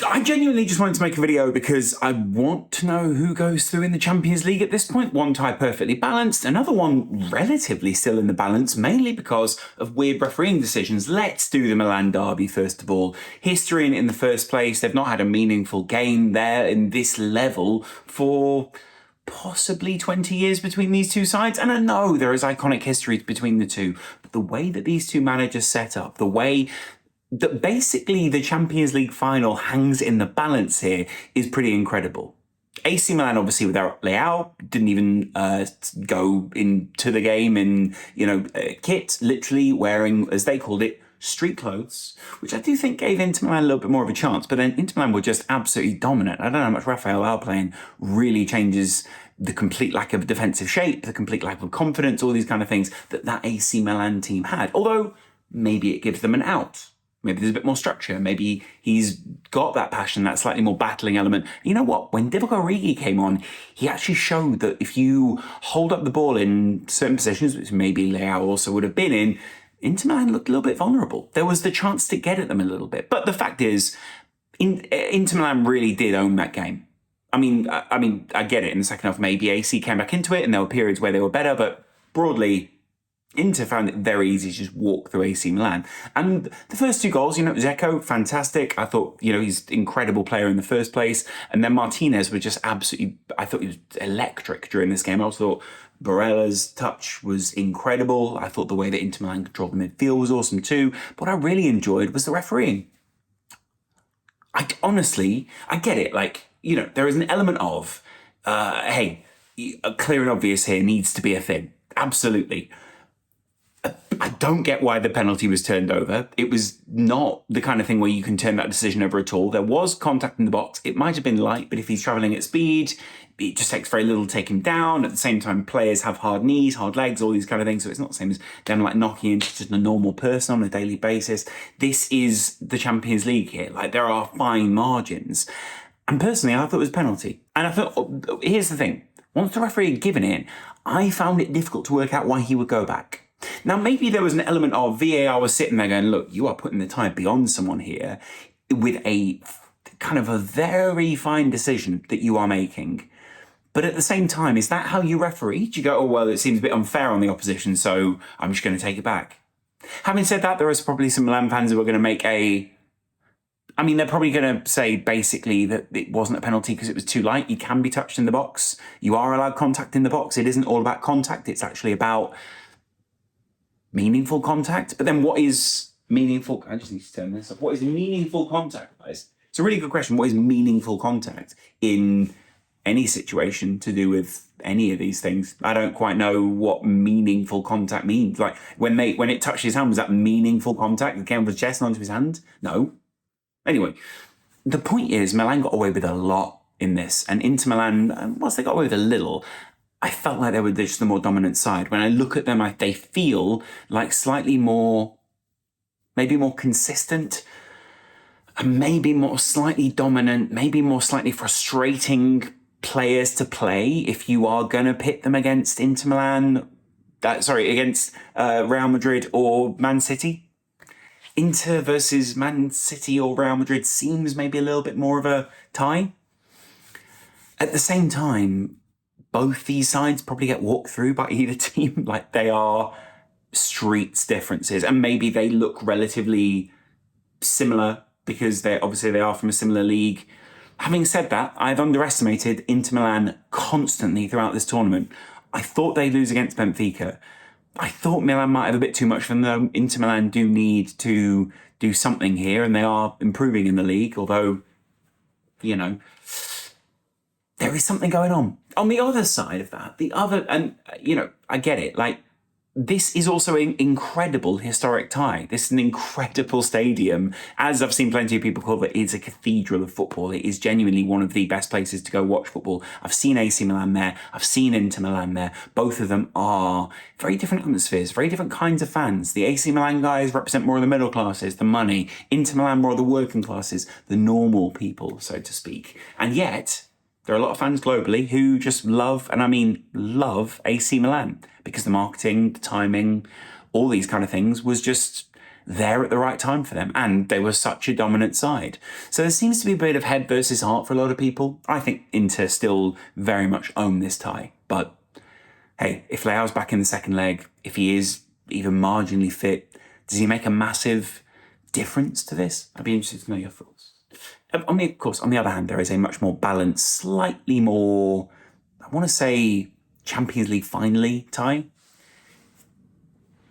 I genuinely just wanted to make a video because I want to know who goes through in the Champions League at this point. One tie perfectly balanced, another one relatively still in the balance, mainly because of weird refereeing decisions. Let's do the Milan derby first of all. History in the first place. They've not had a meaningful game there in this level for possibly 20 years between these two sides. And I know there is iconic history between the two, but the way that these two managers set up, the way that basically the Champions League final hangs in the balance here is pretty incredible. AC Milan, obviously, without Leao, didn't even go into the game in, kit, literally wearing, as they called it, street clothes, which I do think gave Inter Milan a little bit more of a chance. But then Inter Milan were just absolutely dominant. I don't know how much Rafael Leao playing really changes the complete lack of defensive shape, the complete lack of confidence, all these kind of things that AC Milan team had. Although maybe it gives them an out. Maybe there's a bit more structure. Maybe he's got that passion, that slightly more battling element. You know what? When Divock Origi came on, he actually showed that if you hold up the ball in certain positions, which maybe Leao also would have been in, Inter Milan looked a little bit vulnerable. There was the chance to get at them a little bit. But the fact is, Inter Milan really did own that game. I mean, I get it. In the second half, maybe AC came back into it and there were periods where they were better, but broadly, Inter found it very easy to just walk through AC Milan. And the first two goals, Dzeko, fantastic. I thought, he's an incredible player in the first place. And then Martinez was just absolutely, I thought he was electric during this game. I also thought Barella's touch was incredible. I thought the way that Inter Milan controlled the midfield was awesome too. But what I really enjoyed was the refereeing. I get it. There is an element of, hey, clear and obvious here needs to be a thing. Absolutely. I don't get why the penalty was turned over. It was not the kind of thing where you can turn that decision over at all. There was contact in the box. It might have been light, but if he's travelling at speed, it just takes very little to take him down. At the same time, players have hard knees, hard legs, all these kind of things. So it's not the same as them knocking into just a normal person on a daily basis. This is the Champions League here. There are fine margins. And personally, I thought it was a penalty. And I thought, here's the thing. Once the referee had given it, I found it difficult to work out why he would go back. Now, maybe there was an element of VAR was sitting there going, look, you are putting the tie beyond someone here with a kind of a very fine decision that you are making. But at the same time, is that how you referee? Do you go, oh, well, it seems a bit unfair on the opposition, so I'm just going to take it back? Having said that, there is probably some Milan fans who are going to make they're probably going to say basically that it wasn't a penalty because it was too light. You can be touched in the box. You are allowed contact in the box. It isn't all about contact. It's actually about meaningful contact. But then what is meaningful? I just need to turn this up. What is meaningful contact, guys? It's a really good question. What is meaningful contact in any situation to do with any of these things? I don't quite know what meaningful contact means. When it touched his hand, was that meaningful contact? It came with his chest onto his hand? No. Anyway, the point is Milan got away with a lot in this. And Inter Milan, whilst they got away with a little, I felt like they were just the more dominant side. When I look at them, they feel like slightly more, maybe more consistent, and maybe more slightly dominant, maybe more slightly frustrating players to play if you are going to pit them against Inter Milan, against Real Madrid or Man City. Inter versus Man City or Real Madrid seems maybe a little bit more of a tie. At the same time, both these sides probably get walked through by either team. They are streets differences. And maybe they look relatively similar because they are from a similar league. Having said that, I've underestimated Inter Milan constantly throughout this tournament. I thought they'd lose against Benfica. I thought Milan might have a bit too much for them. Inter Milan do need to do something here, and they are improving in the league, although, there is something going on. On the other side of that, I get it. This is also an incredible historic tie. This is an incredible stadium. As I've seen plenty of people call it, it's a cathedral of football. It is genuinely one of the best places to go watch football. I've seen AC Milan there. I've seen Inter Milan there. Both of them are very different atmospheres, very different kinds of fans. The AC Milan guys represent more of the middle classes, the money. Inter Milan more of the working classes, the normal people, so to speak. And yet, there are a lot of fans globally who just love, and I mean love, AC Milan because the marketing, the timing, all these kind of things was just there at the right time for them, and they were such a dominant side. So there seems to be a bit of head versus heart for a lot of people. I think Inter still very much own this tie, but hey, if Leao's back in the second leg, if he is even marginally fit, does he make a massive difference to this? I'd be interested to know your thoughts. Of course, on the other hand, there is a much more balanced, slightly more, I want to say, Champions League finally tie.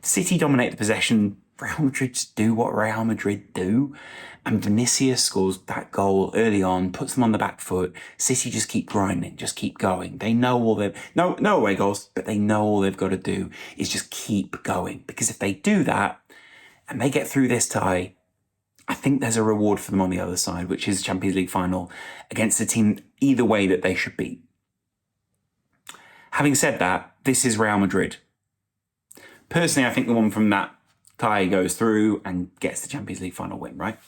City dominate the possession. Real Madrid just do what Real Madrid do. And Vinicius scores that goal early on, puts them on the back foot. City just keep grinding, just keep going. They know all no away goals, but they know all they've got to do is just keep going. Because if they do that and they get through this tie, I think there's a reward for them on the other side, which is Champions League final against a team either way that they should beat. Having said that, this is Real Madrid. Personally, I think the one from that tie goes through and gets the Champions League final win, right?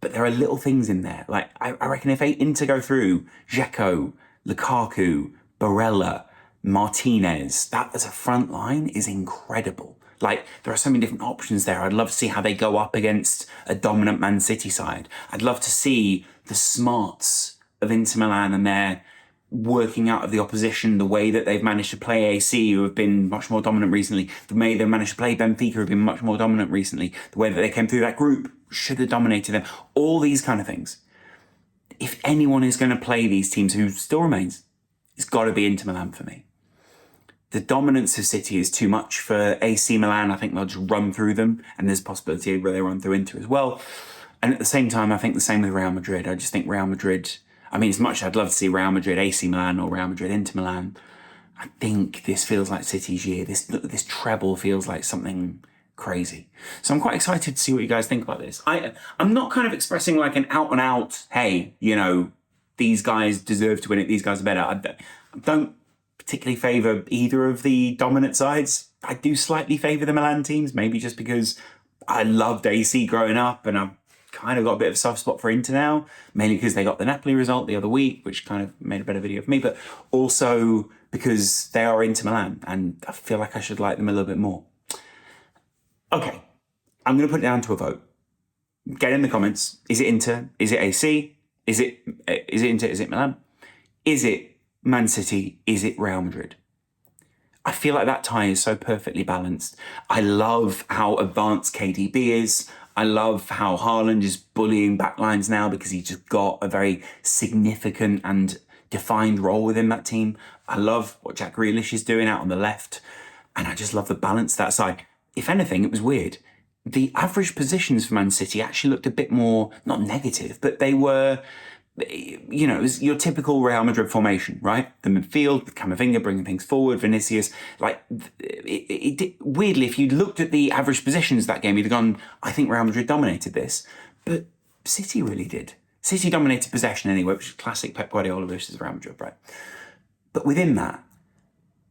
But there are little things in there. Like, I reckon if Inter go through, Dzeko, Lukaku, Barella, Martinez, that as a front line is incredible. Like, there are so many different options there. I'd love to see how they go up against a dominant Man City side. I'd love to see the smarts of Inter Milan and their working out of the opposition, the way that they've managed to play AC, who have been much more dominant recently, the way they've managed to play Benfica, who have been much more dominant recently, the way that they came through that group should have dominated them, all these kind of things. If anyone is going to play these teams, who still remains, it's got to be Inter Milan for me. The dominance of City is too much for AC Milan. I think they'll just run through them, and there's a possibility where they run through Inter as well. And at the same time, I think the same with Real Madrid. I just think Real Madrid, I mean, as much as I'd love to see Real Madrid, AC Milan, or Real Madrid, Inter Milan, I think this feels like City's year. This treble feels like something crazy. So I'm quite excited to see what you guys think about this. I'm not kind of expressing like an out and out, hey, you know, these guys deserve to win it, these guys are better. I don't particularly favour either of the dominant sides. I do slightly favour the Milan teams, maybe just because I loved AC growing up and I've kind of got a bit of a soft spot for Inter now, mainly because they got the Napoli result the other week, which kind of made a better video for me, but also because they are Inter Milan and I feel like I should like them a little bit more. Okay, I'm going to put it down to a vote. Get in the comments. Is it Inter? Is it AC? Is it Inter? Is it Milan? Is it Man City? Is it Real Madrid? I feel like that tie is so perfectly balanced. I love how advanced KDB is. I love how Haaland is bullying backlines now because he's just got a very significant and defined role within that team. I love what Jack Grealish is doing out on the left. And I just love the balance that side. If anything, it was weird. The average positions for Man City actually looked a bit more, not negative, but they were, you know, it was your typical Real Madrid formation, right? The midfield with Camavinga bringing things forward, Vinicius, like, weirdly, if you looked at the average positions that game, you'd have gone, I think Real Madrid dominated this. But City really did. City dominated possession anyway, which is classic Pep Guardiola versus Real Madrid, right? But within that,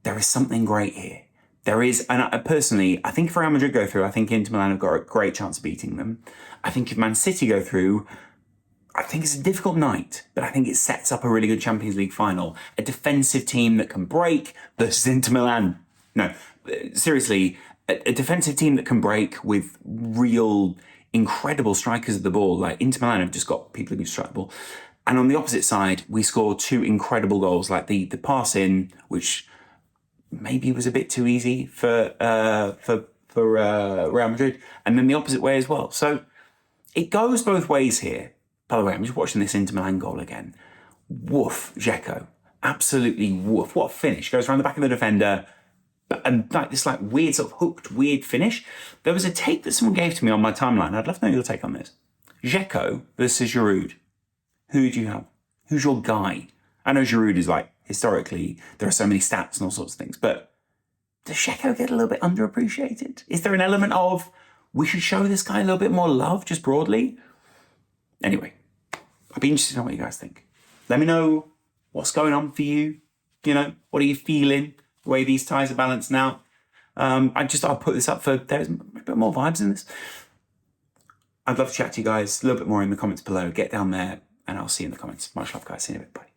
there is something great here. There is, and personally, I think if Real Madrid go through, I think Inter Milan have got a great chance of beating them. I think if Man City go through, I think it's a difficult night, but I think it sets up a really good Champions League final. A defensive team that can break versus Inter Milan. No, seriously, a defensive team that can break with real incredible strikers of the ball. Like Inter Milan have just got people who can strike the ball. And on the opposite side, we score two incredible goals, like the pass in, which maybe was a bit too easy for Real Madrid, and then the opposite way as well. So it goes both ways here. By the way, I'm just watching this Inter Milan goal again. Woof, Dzeko. Absolutely woof. What a finish. Goes around the back of the defender. And like this like weird sort of hooked, weird finish. There was a take that someone gave to me on my timeline. I'd love to know your take on this. Dzeko versus Giroud. Who do you have? Who's your guy? I know Giroud is like, historically, there are so many stats and all sorts of things, but does Dzeko get a little bit underappreciated? Is there an element of, we should show this guy a little bit more love, just broadly? Anyway, I'd be interested to know what you guys think. Let me know what's going on for you. You know, what are you feeling? The way these ties are balanced now. I'll put this up for, there's a bit more vibes in this. I'd love to chat to you guys a little bit more in the comments below. Get down there and I'll see you in the comments. Much love, guys. See you in a bit. Bye.